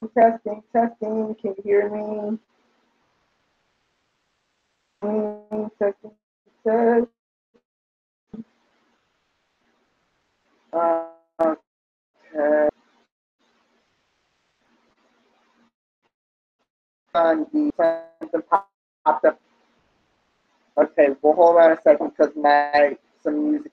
testing, testing. Can you hear me? Testing, test. Okay. On the something popped up. Okay, well hold on a second because my some music.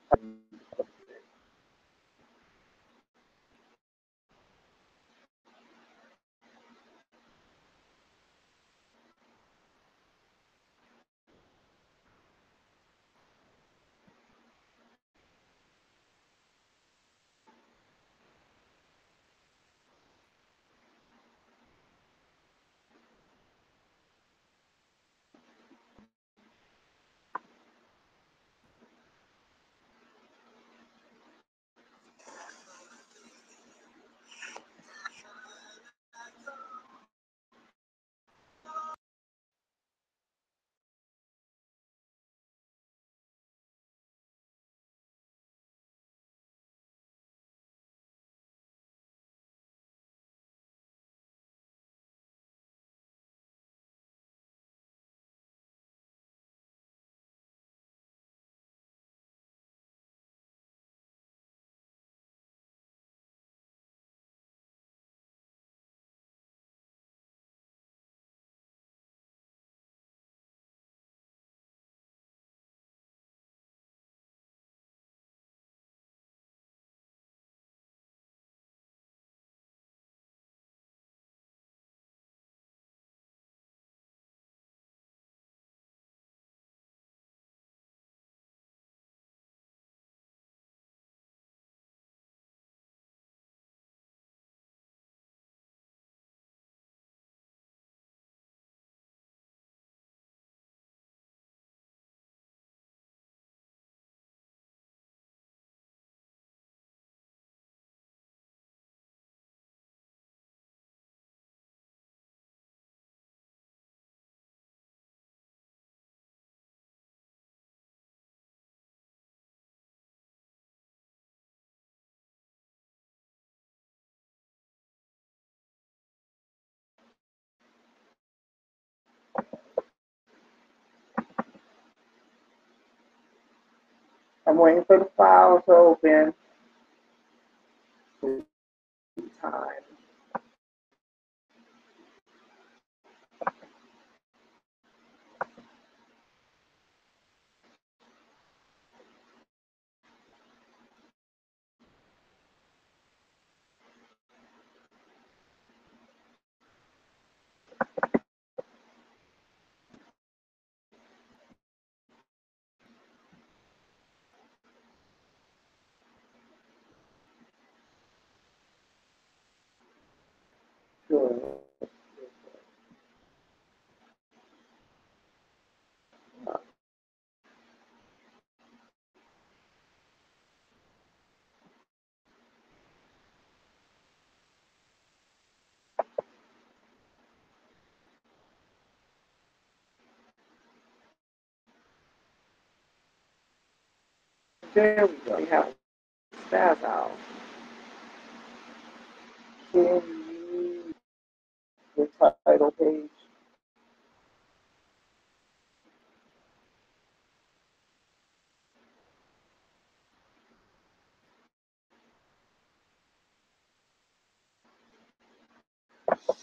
I'm waiting for the file to open. Time. Good. There we go. We have spaz out. Can you the title page?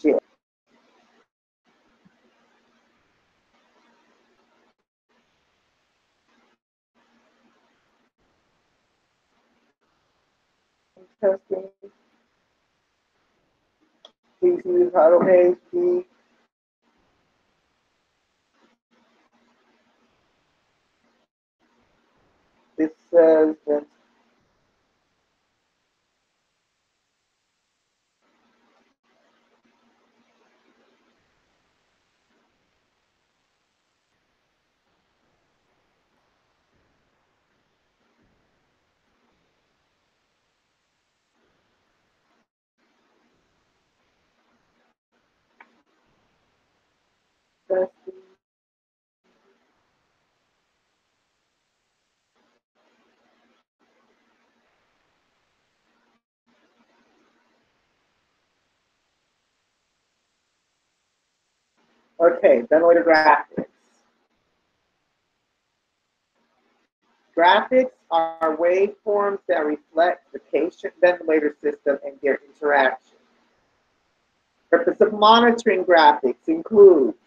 Shit. Testing. Please see the title page. Please. It says that testing. Okay, ventilator graphics. Graphics are waveforms that reflect the patient ventilator system and their interaction. Purpose of monitoring graphics includes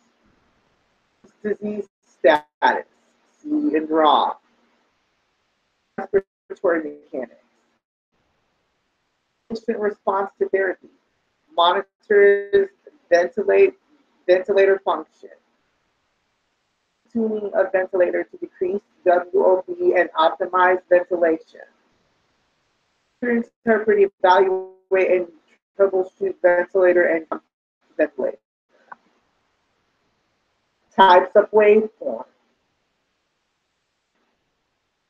disease status, see and draw, respiratory mechanics, patient response to therapy, monitors ventilator function, tuning of ventilator to decrease WOB and optimize ventilation, to interpret, evaluate, and troubleshoot ventilator and ventilator. Types of waveform.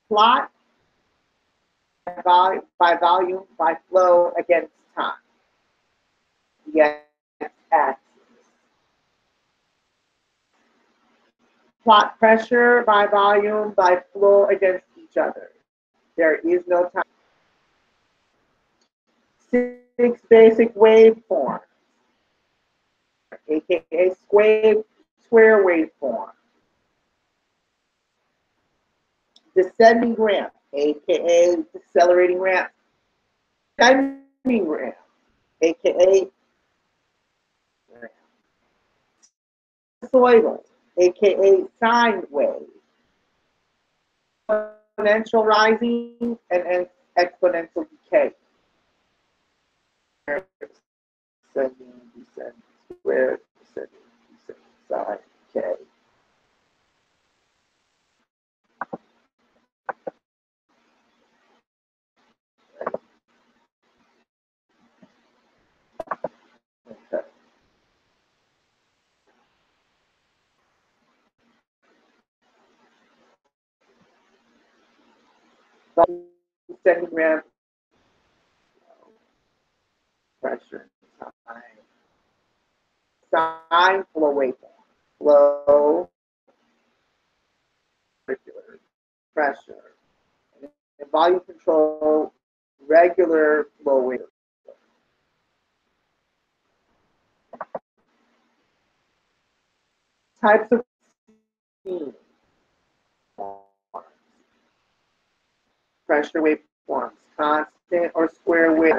Plot by volume, by flow against time. The x-axis. Plot pressure by volume, by flow against each other. There is no time. 6 basic waveforms, aka square waveform. Descending ramp, aka decelerating ramp. Ascending ramp, aka sinusoidal, aka sine wave. Exponential rising and exponential decay. Descending, descending, square, descending, descending, sine, decay. Descending ramp, pressure, sine flow waveform, flow, circular, pressure, and volume control, regular flow waveform. Types of steam. Pressure waveforms, constant or square wave,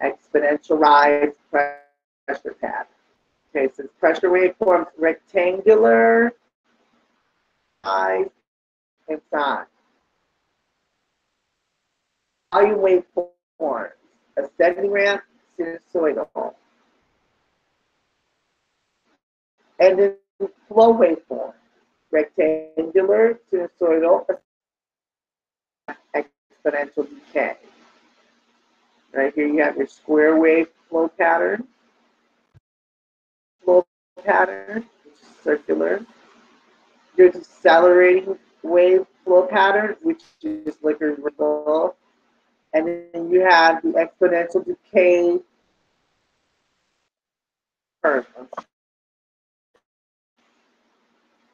exponential rise, pressure pattern. Okay, so pressure waveforms, rectangular, size, and sine. Volume waveforms, ascending ramp, sinusoidal. And then flow waveform, rectangular, sinusoidal, exponential decay. Right here you have your square wave flow pattern, which is circular. Your decelerating wave flow pattern, which is like a ripple. And then you have the exponential decay curve,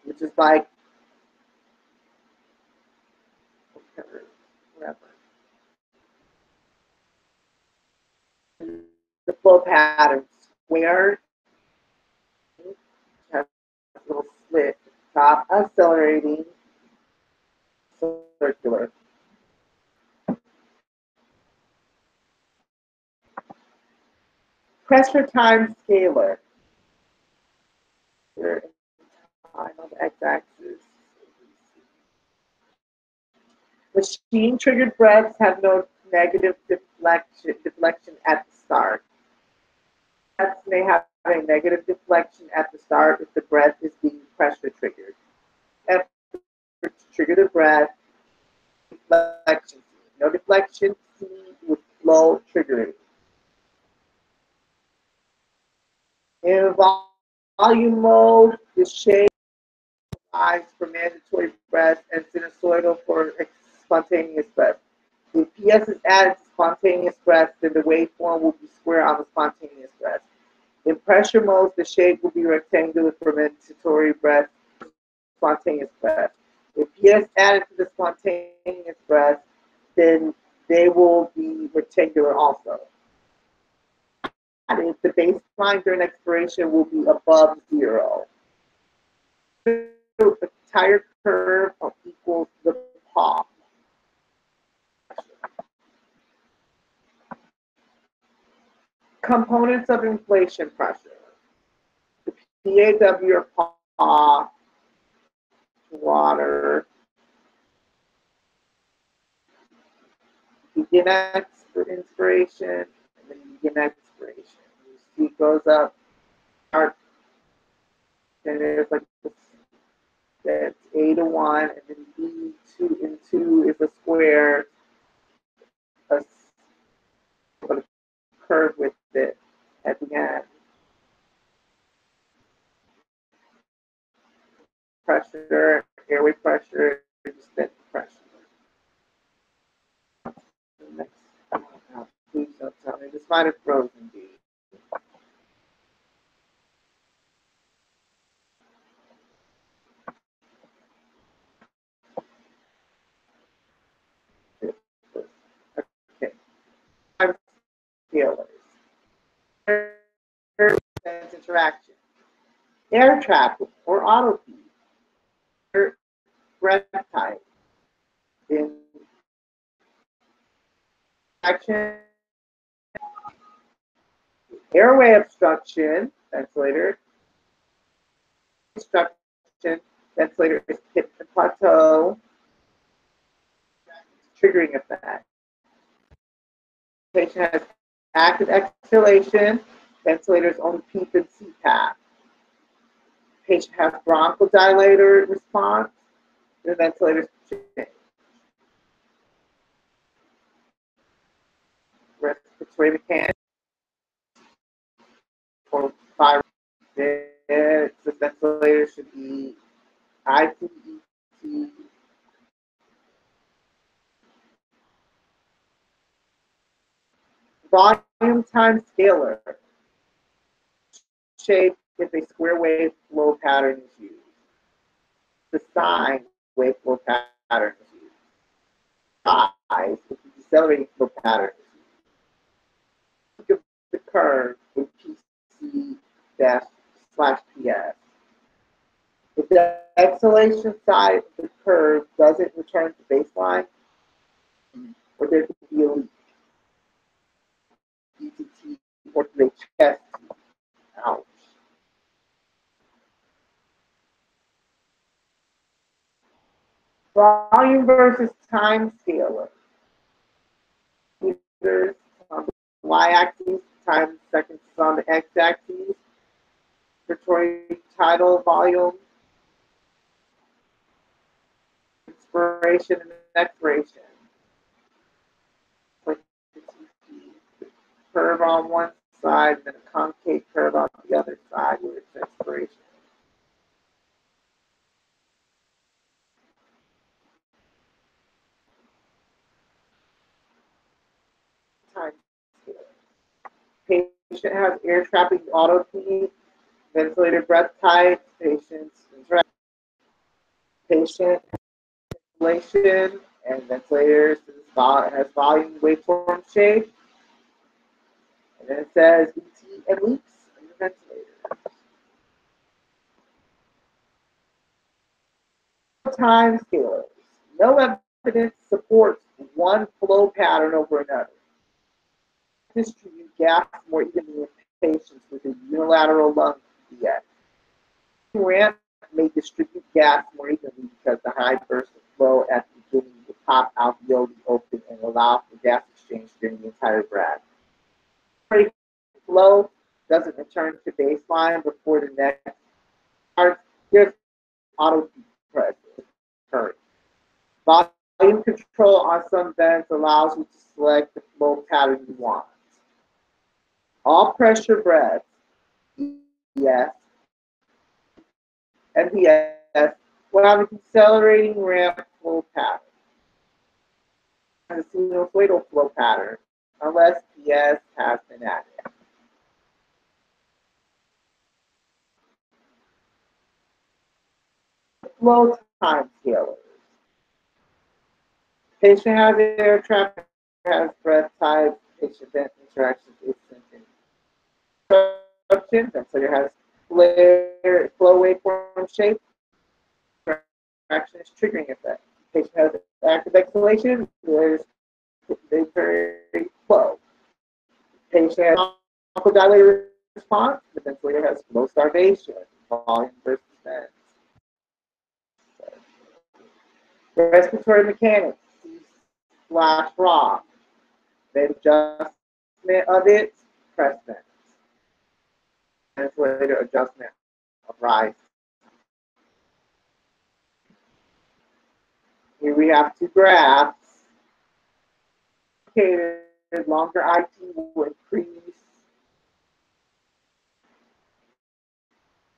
which is like whatever. The flow pattern, square, has a little slit, top accelerating, circular. Pressure time scalar. Time on the x-axis. Machine-triggered breaths have no negative deflection at the start. Breaths may have a negative deflection at the start if the breath is being pressure triggered. Effort to trigger the breath, deflection. No deflection, C with flow triggering. In volume mode, the shape applies for mandatory breath and sinusoidal for spontaneous breath. If PS is added to spontaneous breath, then the waveform will be square on the spontaneous breath. In pressure modes, the shape will be rectangular for mandatory breath, spontaneous breath. If PS added to the spontaneous breath, then they will be rectangular also. added, the baseline during expiration will be above 0. The entire curve equals the pop. Components of inflation pressure. The PAW or PAW, water, begin inspiration, and then begin expiration. You see it goes up, and there's like this, that's A to 1, and then B 2 and 2 is a square, a curve with it at the end. Pressure, airway pressure, extent pressure. Next, please don't tell me. This might have frozen, D. Okay. Scalars. Air interaction. Air traffic or autopede. Air breath type. In action, airway obstruction, ventilator. Obstruction, ventilator is hit the plateau. Triggering effect. Patient has active exhalation. Ventilators only PEEP and CPAP. Patient has bronchodilator response. The ventilators change. Respiratory mechanics or viral. The ventilator should be IPET. Volume times scalar. Shape if a square wave flow pattern is used. The sine wave flow pattern is used. Size if the decelerating flow pattern is used. Think of the curve with PC-/PS. If the exhalation side of the curve doesn't return to baseline, or there could be a leak. ETT or the chest. Ouch. Volume versus time scalar. Meters on the y-axis, time seconds on the x-axis. Respiratory tidal volume. Inspiration and expiration. Curve on one side and then a concave curve on the other side where it's expiration. Time scale. Patient has air trapping autopnea, ventilator breath type, patient's interaction. Patient ventilation and ventilator has volume waveform shape. And then it says ET and leaks in the ventilator. Time scalars. No evidence supports one flow pattern over another. Distribute gas more evenly in patients with a unilateral lung PF. Ramp may distribute gas more evenly because the high burst of flow at the beginning will pop alveoli open and allow for gas exchange during the entire breath. Flow doesn't return to baseline before the next part. There's auto pressure. Volume control on some vents allows you to select the flow pattern you want. All pressure breaths, ES, MPS, will have a decelerating ramp flow pattern and a sinusoidal flow pattern unless PS has been added. Flow time scalars. Patient has air traffic, has breath type, patient vent interactions is symptom. obstruction, ventilator has flow waveform shape, contraction is triggering effect. Patient has active exhalation, there's very flow. Patient has bronchodilator response, the ventilator has flow starvation, volume versus vent. Respiratory mechanics, C/rock, the adjustment of it, press vent. Ventilator adjustment of rise. Here we have two graphs. Longer IT will increase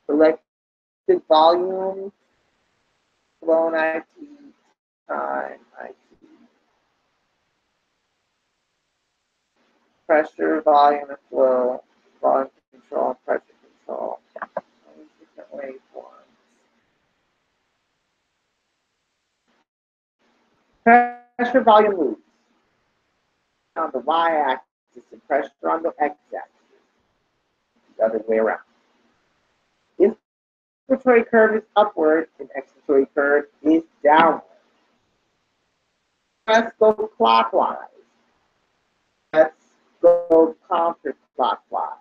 selected volume, flown IT, time IT. Pressure, volume, and flow, volume control, and pressure control. Different waveforms. Pressure volume loops on the y-axis and pressure on the x-axis. The other way around. Inspiratory curve is upward and expiratory curve is downward. Let's go clockwise. Let's go counterclockwise.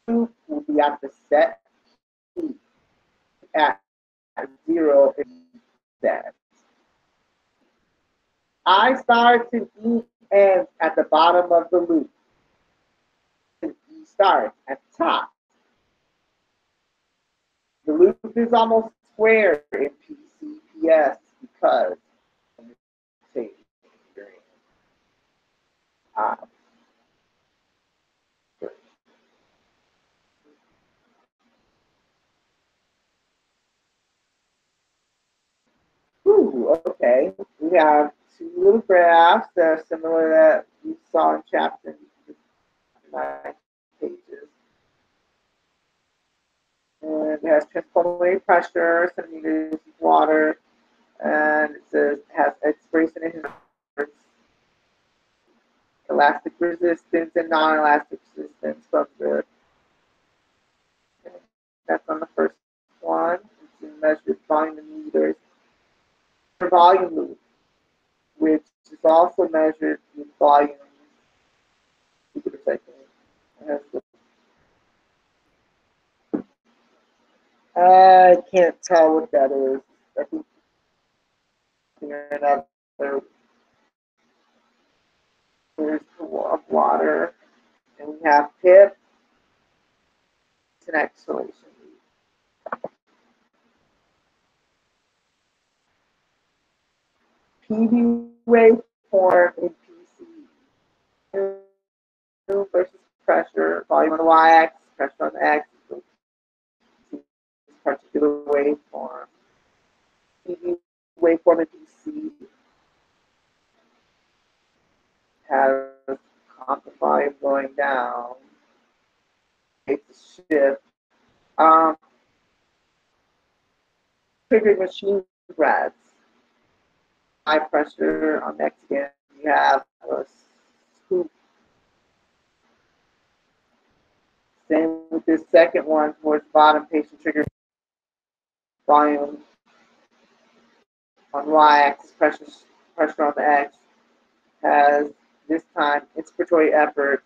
Loop will be at the set peak at 0 and set. I starts and E ends at the bottom of the loop. And E starts at the top. The loop is almost square in PCPS because of the same experience. Okay. We have two little graphs that are similar that we saw in chapter 9 pages. And it has transpulmonary pressure, centimeters of water, and it says it has expiration inhibitors, elastic resistance and non-elastic resistance from the. That's on the first one. It's measured volume in meters. Volume loop, which is also measured in volume. I can't tell what that is. I think another there's of water, and we have PIP. It's an exhalation. PV waveform in PC versus pressure, volume on the y-axis, pressure on the x. This particular waveform. PV waveform in PC has constant volume going down. It's a shift. Triggering machine threads. High pressure on next again. You have a scoop. Same with this second one towards the bottom, patient trigger volume on y-axis, pressure on the x, has this time inspiratory effort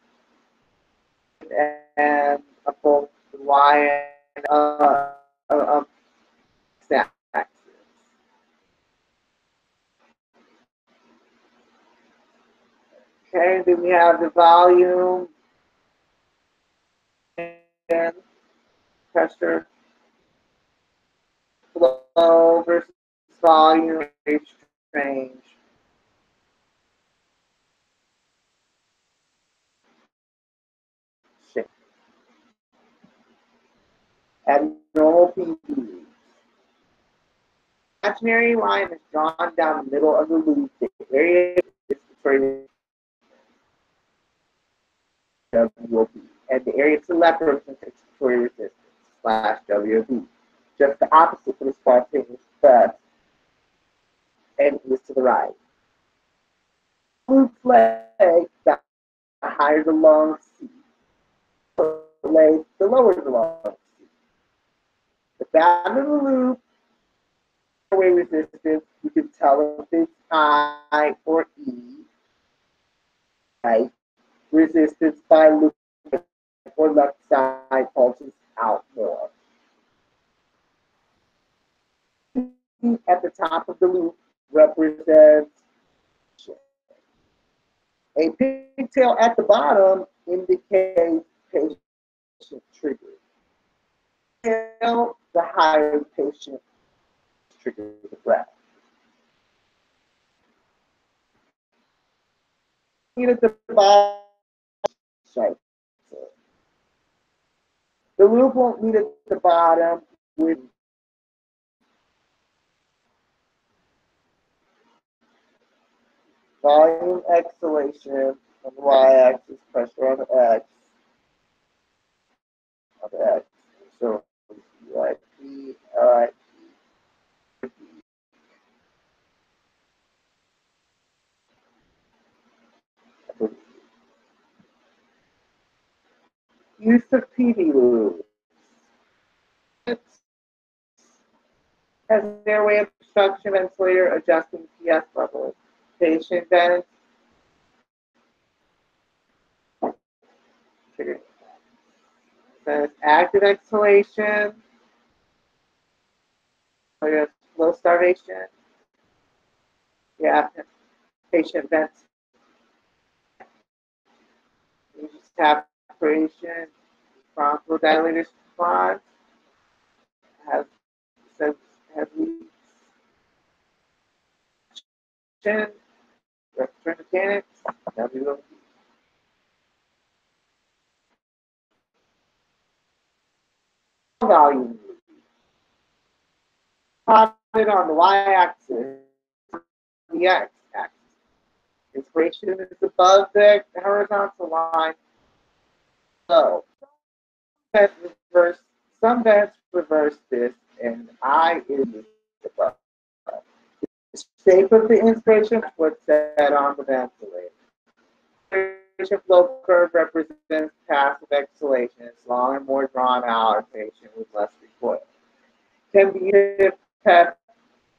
and both the y and x-axis. Okay, then we have the volume and pressure, flow versus volume range. Shape. At normal PV. Imaginary line is drawn down the middle of the loop. The area is separated WOB, and the area to the left represents expiratory resistance /WOB. Just the opposite for the spontaneous burst, and is to the right. Loop's leg, the higher the long C. dilate the lower lung. The band of the loop, airway resistance, you can tell if it's I or E. Right? Resistance by loop or left side pulses out more. At the top of the loop represents a pigtail at the bottom indicates patient trigger. The higher patient trigger the breath. At the bottom, the loop won't meet at the bottom with volume exhalation on the y-axis, pressure on the x. On the x. So like P, I, use of PD loops. Has an airway obstruction ventilator adjusting PS levels. Patient vents. Says active exhalation. Low starvation. Yeah, patient vents. You just have aspiration, bronchodilator response. Has leaks. Respiratory mechanics. WOP. Volume. Plotted on the y-axis, the x-axis. Inspiration is above the horizontal line. So, some vents reverse this, and I is above. The shape of the inspiration is what's set on the ventilator. Inspiration flow curve represents passive exhalation. It's long and more drawn out, a patient with less recoil. Can be PEP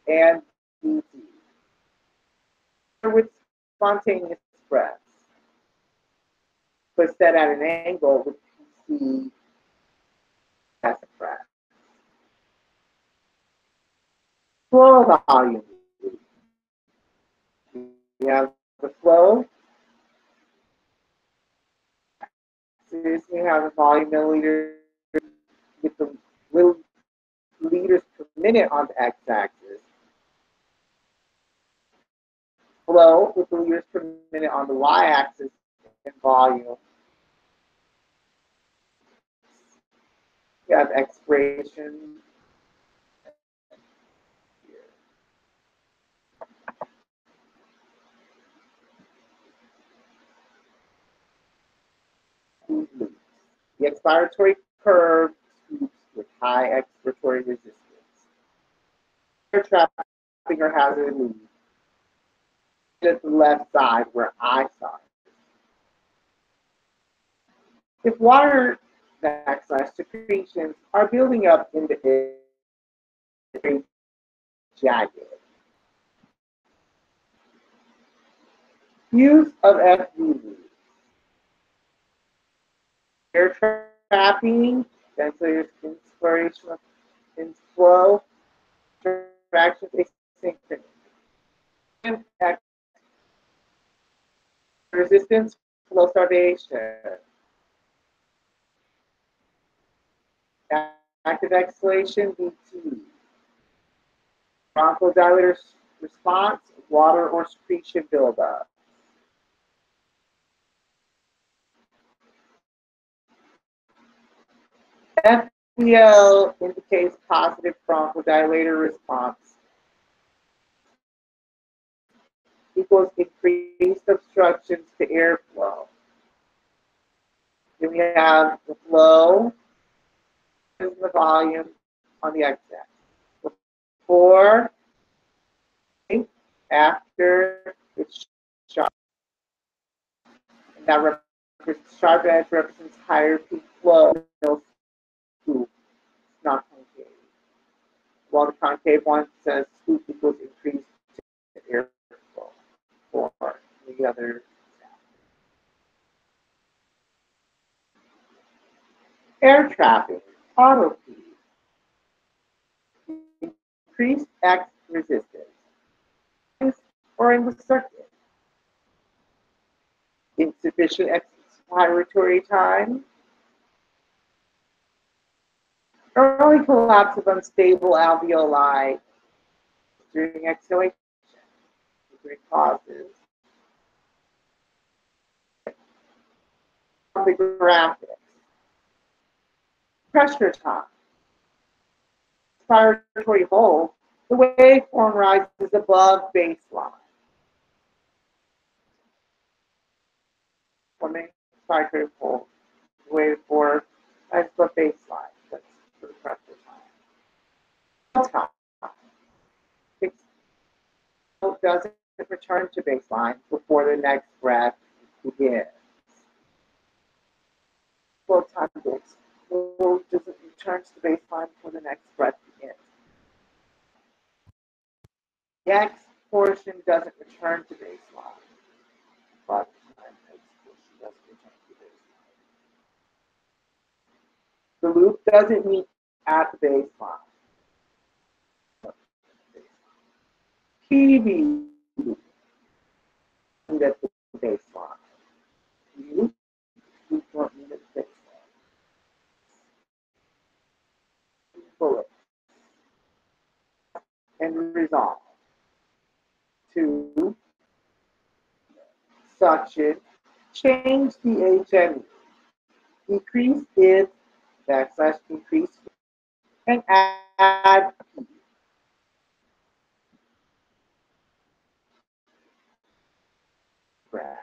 and BT. With spontaneous breaths, but set at an angle with PC passive breath. Flow volume. We have the flow. We have the volume milliliters with the liters per minute on the x-axis. Flow with the liters per minute on the y-axis and volume. We have expiration. The expiratory curve scoops with high expiratory resistance. Air trapping or hazard lead at the left side where I saw it. If water secretions are building up into a jagged. Use of FVV. Air trapping, ventilator inspiration in flow, traction asynchronous. Impact resistance, flow starvation. Active exhalation, BT. Bronchodilator response, water or secretion buildup. FPL indicates positive bronchodilator response. Equals increased obstructions to airflow. Then we have the flow and the volume on the x-axis. Before, after, it's sharp. And that sharp edge represents higher peak flow, no scoop, it's not concave. While the concave one says scoop equals increased airflow for the other. Air trapping, auto feed, increased X resistance, or in the circuit. Insufficient expiratory time, early collapse of unstable alveoli during exhalation, three causes. The graphics. Pressure time. Expiratory hold. The waveform rises above baseline. Forming expiratory hold. Waveform rises above baseline. That's for the pressure time. It doesn't return to baseline before the next breath begins. Flow time fixed. Flow doesn't return to baseline before the next breath begins. The X portion doesn't return to baseline. But the X portion doesn't return to baseline. The loop doesn't meet at the baseline. PV at the baseline. Loop don't meet at the baseline. Bullet and resolve. 2. Suction. Change the HME. Decrease it, backslash increase, and add P. Graph.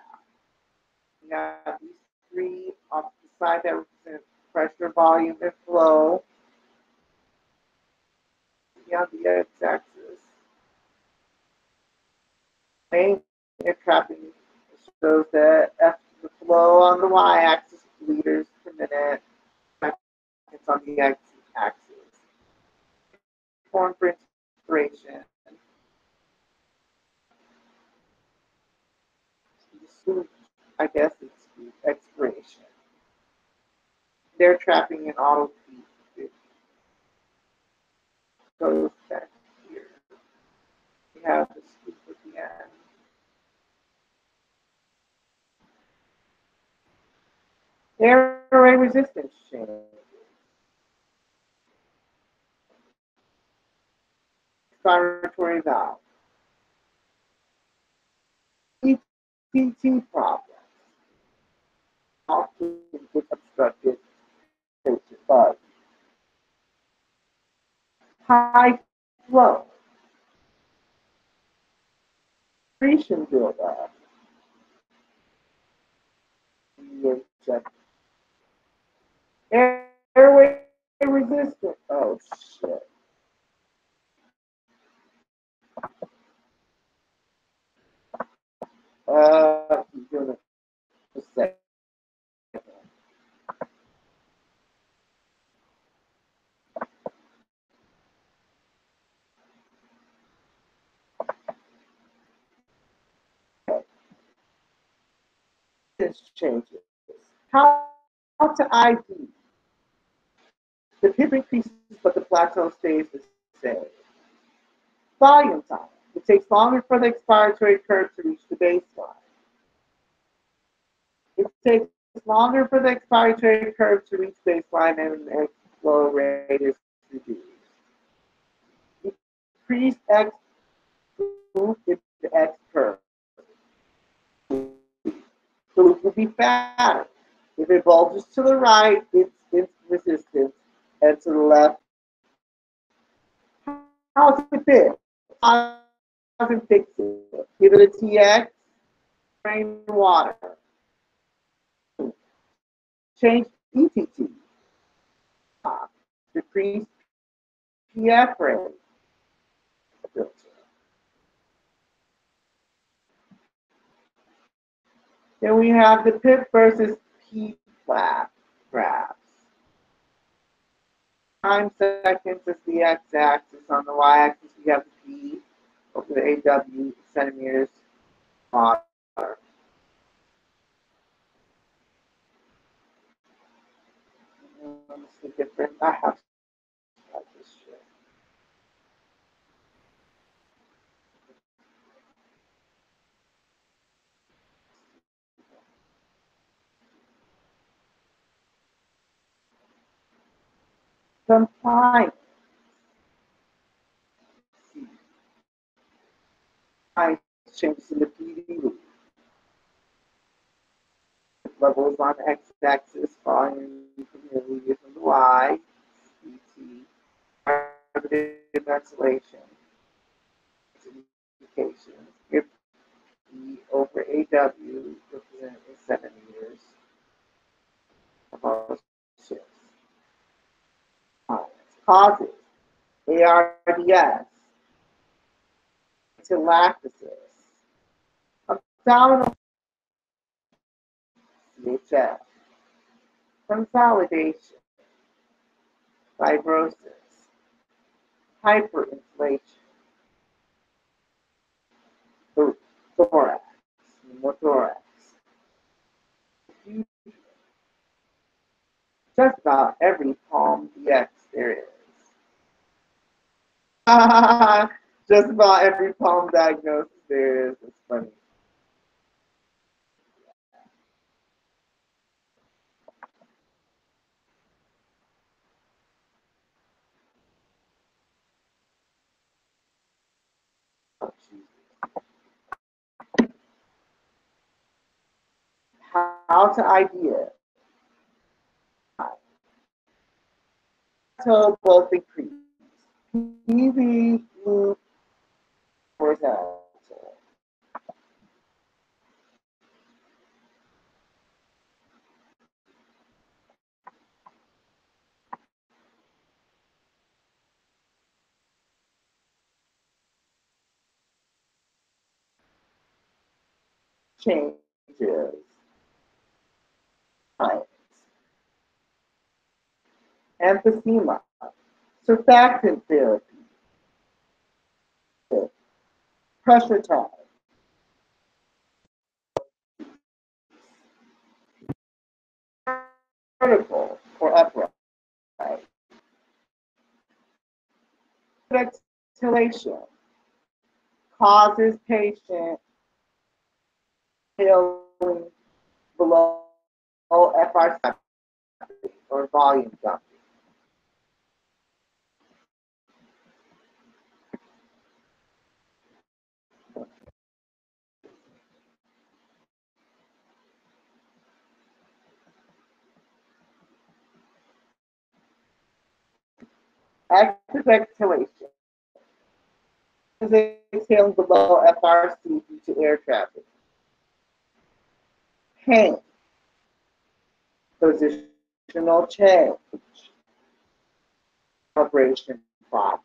Now these three off the side that represent pressure, volume, and flow. On the x-axis. Main air trapping shows that F the flow on the y-axis, liters per minute. It's on the x-axis. Form for inspiration. I guess it's expiration. They're trapping an auto feed. Goes back here. We have the scoop at the end. Air array resistance change. Expiratory valve. ETT problems. Often with obstructed bug. High flow. Secretion buildup. Airway resistance. Oh shit. Doing it a second. Changes. How to ID? The pip increases, but the plateau stays the same. Volume time. It takes longer for the expiratory curve to reach the baseline. It takes longer for the expiratory curve to reach baseline and the flow rate is reduced. Increased X move is the X curve. So it will be fatter. If it bulges to the right, it's resistance, and to the left, how's it fit? How does it fix it? Give it a TX, drain water. Change ETT. Decrease PF rate. Then we have the PIP versus P flat graphs. Time seconds is the x-axis. On the y-axis, we have the P over the AW centimeters water. It's different. I have to start this shit. Compliance. I changes in the PD levels on the x-axis, volume from the from the y, CT, targeted ventilation, indications, here P over AW represented in centimeters of our shifts. Causes, ARDS, galactosis, abdominal CHF, consolidation, fibrosis, hyperinflation, thorax, pneumothorax, just about every palm DX there is. Just about every palm diagnosis there is. It's funny. How to idea. So both increase. PV loop horizontal. Changes. Emphysema. Surfactant therapy. Pressure time. Vertical or upright. Ventilation causes patient feeling below FR or volume dumping. Active ventilation is exhaling below FRC due to air traffic. Pain, positional change, vibration problem.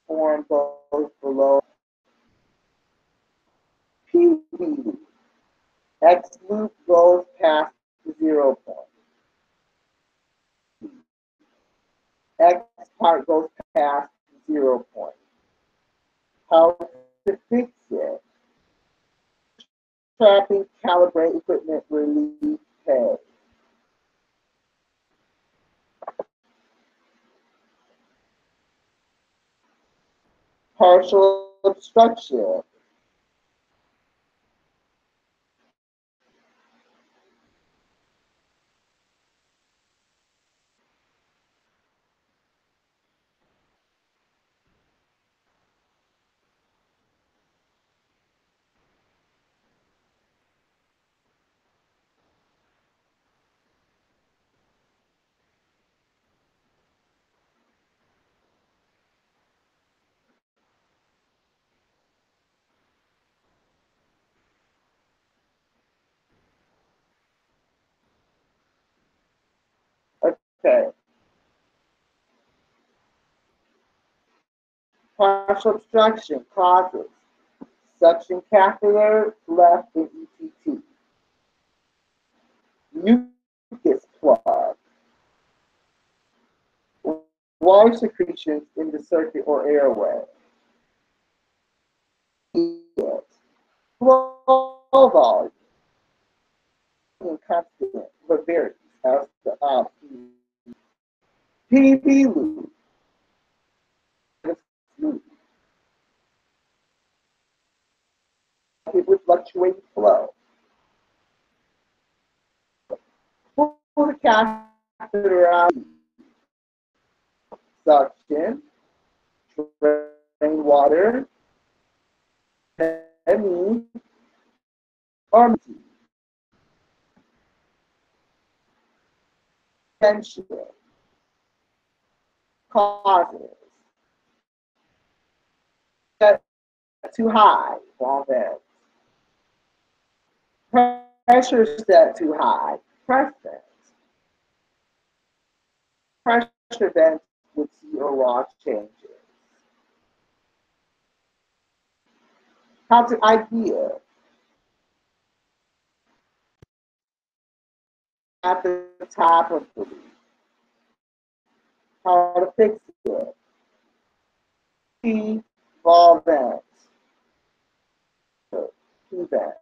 Form goes below PV. X loop goes past the 0 point. X part goes past the 0 point. How to fix it? Trapping, calibrate equipment, relief, pay. Partial obstruction. Okay. Partial obstruction causes suction catheter, left in ETT. Mucus plug. Water secretions in the circuit or airway. Flow volume. Constant, but varies as the PV loop. It would fluctuate flow. Pull the catheter out. Suction, drain water, ME, or tension, causes, set too high, wrong vents. Pressure set too high, press vents. Pressure vents with C or raw changes. How to idea. At the top of the leaf. How to fix it. P ball vents. P vents.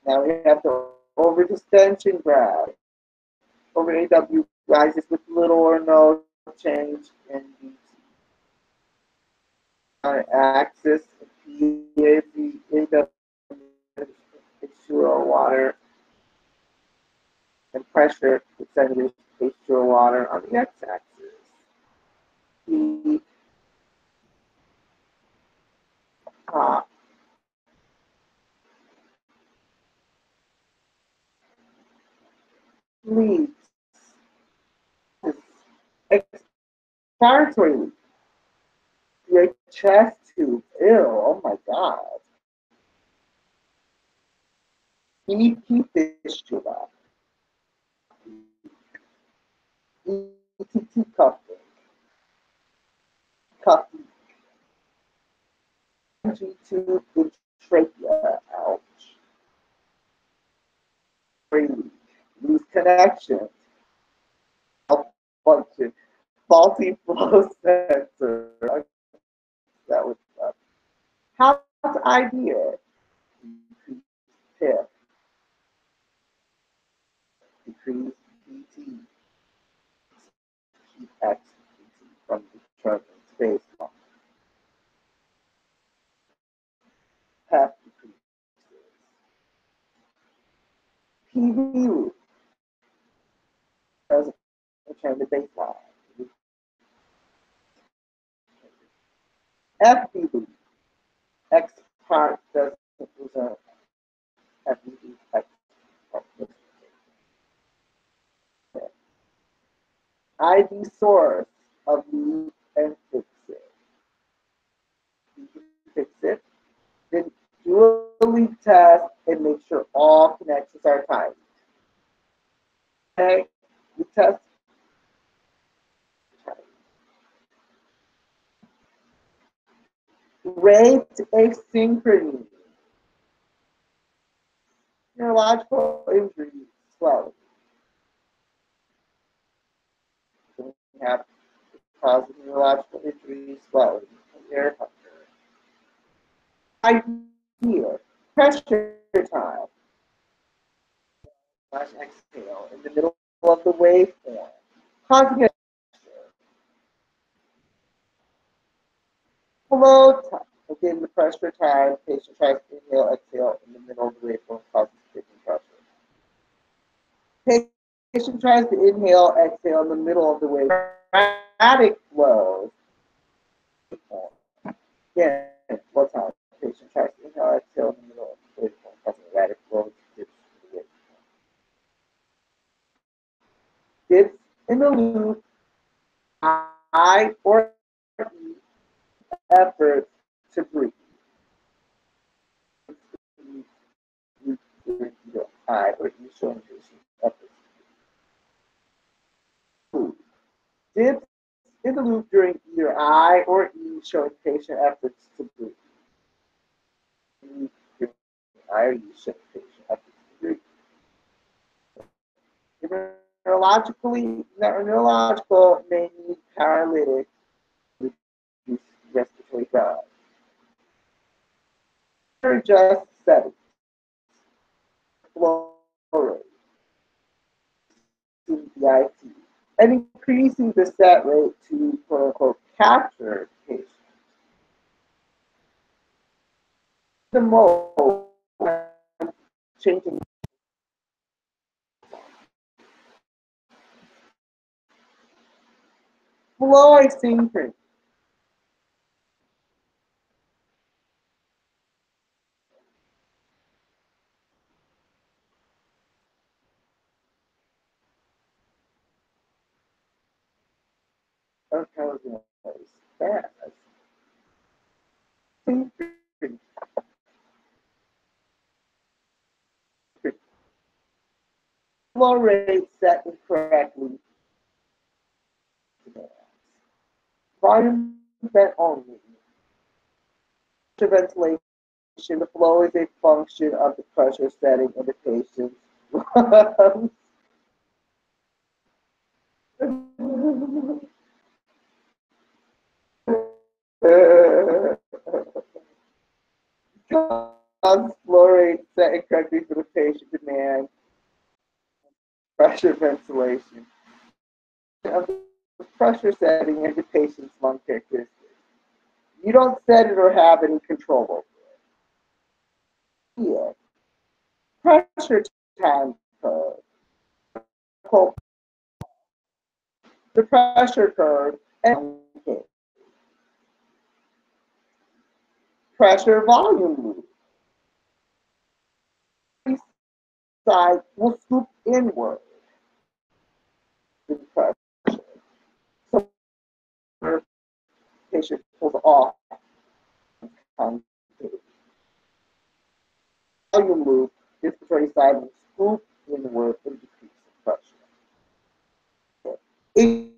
Now we have the over distension graph. Over AW rises with little or no change in VT. On axis, AW H2O water and pressure percentage H2O water on the x-axis. The top leads expiratory leak. Your chest tube, ew, oh my god. You need to keep this tube up. ETT cuffing. Cuffing. G2 in trachea, ouch. Lose connection. Function. Faulty flow sensor. That was tough. How's the idea? Tip. Decrease BT. Keep X from the term in space. Path decreases. PV loop. Doesn't return to baseline. FV loop. X part doesn't return. FV loop X part. ID source of loop and fix it. You can fix it. Then do a leak test and make sure all connections are tight. Okay, leak test. Rate asynchrony. Neurological injury, swelling. So we have cause of neurological injury, swelling, and air hunger. Idea, pressure time. Exhale in the middle of the waveform, causing a flow time. Again, the pressure time, patient tries to inhale, exhale in the middle of the waveform, causing stiffening pressure. Patient tries to inhale, exhale in the middle of the waveform. Erratic flow. Again, flow time. Patient tries to inhale, exhale in the middle of the waveform, causing erratic flow. Dips in the loop, I or E effort to breathe. I or E showing patient effort. Dips in the loop during either I or E showing patient efforts to breathe. IRE should the patient at this degree. Neurological may need paralytic to reduce respiratory drive. Just settings, flow rate, CBIT, and increasing the set rate to quote unquote capture patients. The mode changing flow asynchronous. Okay, we're going to fast. Synchronous. Flow rate set incorrectly. Volume vent only. Ventilation. The flow is a function of the pressure setting in the patient's lungs. Flow rate set incorrectly for the patient demand pressure ventilation. Of the pressure setting in the patient's lung characteristics. You don't set it or have any control over it. Yeah. Pressure time curve. The pressure curve and pressure volume loop. Side will scoop inward with pressure. So the patient pulls off. Volume loop, respiratory side will scoop inward and decrease the pressure.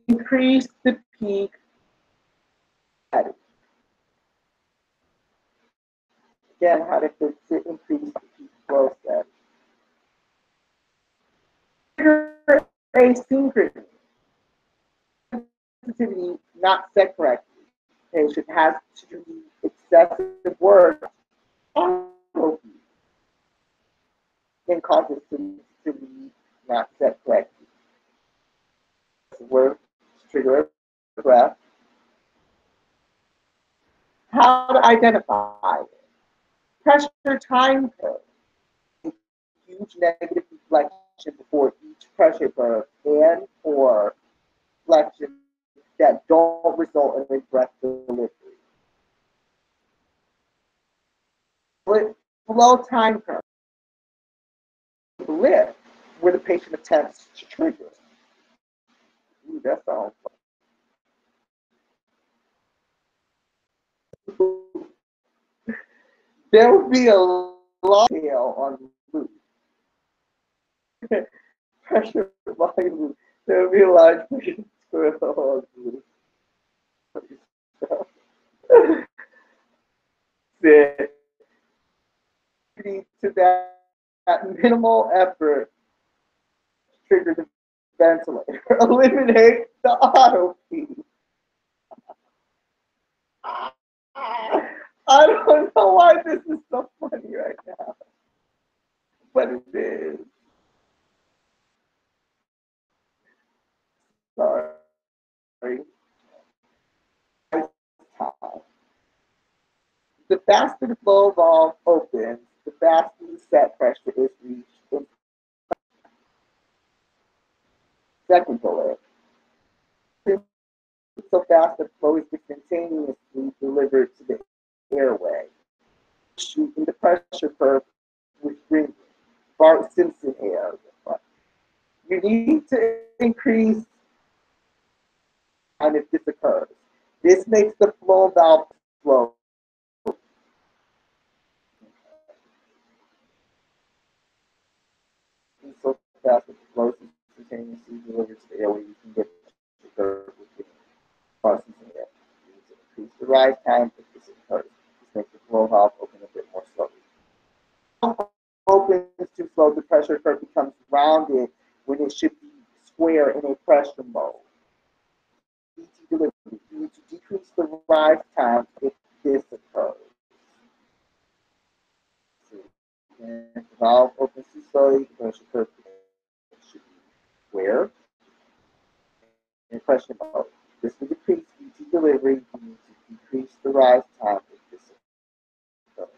Increase the peak setting. Again, how to fix it, increase the peak flow setting. Asynchronous. Sensitivity not set correctly. Patient has to do excessive work can cause it to be not set correctly. Work, trigger a breath. How to identify it. Pressure time curve. A huge negative deflection before each pressure curve and or flexion that don't result in a breath delivery. Flow time curve. Lift where the patient attempts to trigger. Ooh, that sounds fun. There will be a long tail on loop. Pressure volume loop. There will be a large patient squirrel on loop. To that minimal effort trigger the ventilator. Eliminate the auto key. I don't know why this is so funny right now, but it is. Sorry. The faster the flow valve opens, the faster the set pressure is reached. Second bullet. So fast the flow is instantaneously delivered to the airway. Shooting the pressure curve with Bart Simpson air. You need to increase and if this occurs. This makes the flow valve slow. And so fast that the flow is instantaneously delivered to the airway, you can get the curve with Bart Simpson air. You need to increase the rise time if this occurs. This makes the flow valve open a bit more slowly. slow, the pressure curve becomes rounded when it should be square in a pressure mode. VT delivery. You need to decrease the rise time if this occurs. And the valve opens too slowly, the pressure curve should be square in pressure mode. This will decrease VT delivery. You need to decrease the rise time if this occurs.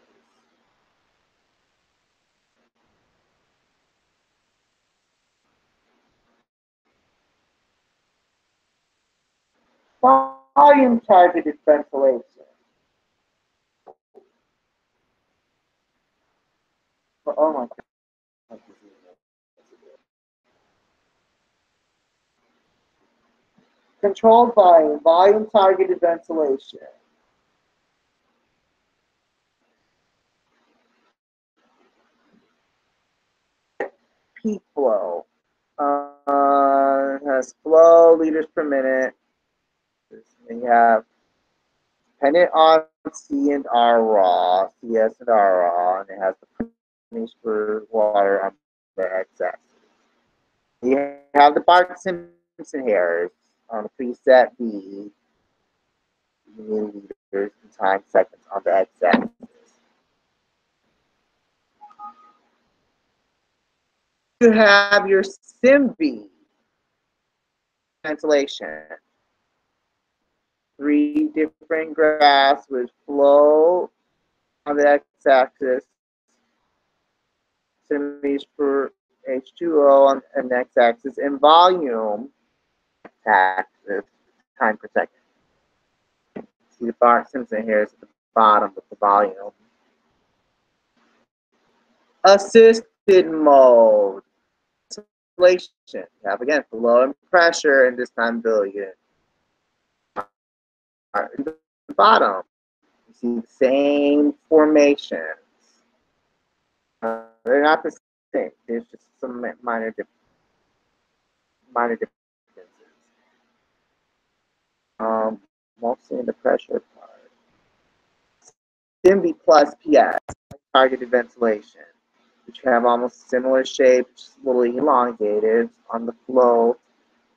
Volume targeted ventilation. Oh my God. Controlled volume targeted ventilation. Peak flow. Has flow liters per minute. We have dependent on C and R raw, CS and R raw, and it has the percentage for water on the x-axis. You have the Bart-Simpson hairs on the preset B, milliliters in time seconds on the x-axis. You have your SIMV ventilation. 3 different graphs with flow on the x-axis, centimeters per H2O on the x-axis, and volume axis, time per second. See the Bart-Simpson here is at the bottom of the volume. Assisted mode. Ventilation. You have again flow and pressure, and this time billion. At the bottom, you see the same formations. They're not the same. There's just some minor differences. Mostly in the pressure part. SIMV plus PS, targeted ventilation, which have almost similar shapes, a little elongated on the flow,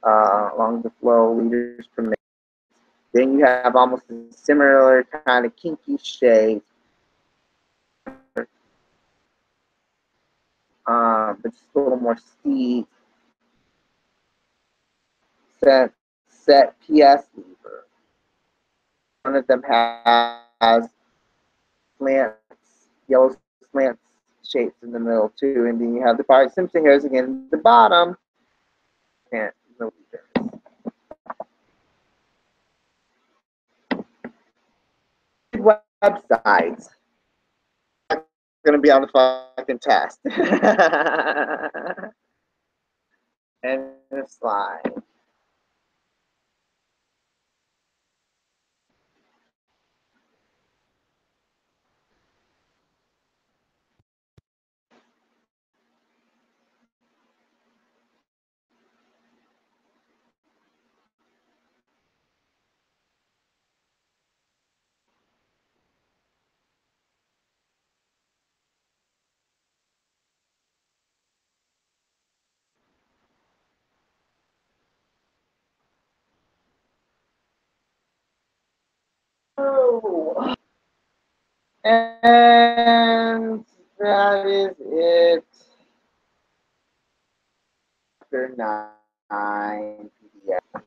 along the flow liters per minute. Then you have almost a similar kind of kinky shape, but just a little more steep. Set PS lever. One of them has slants, yellow slants shapes in the middle too, and then you have the Bart-Simpson hairs again at the bottom. And milliliters. Websites. I'm gonna be on the fucking test. And the slide. Oh. And that is it. Chapter 9 PDF.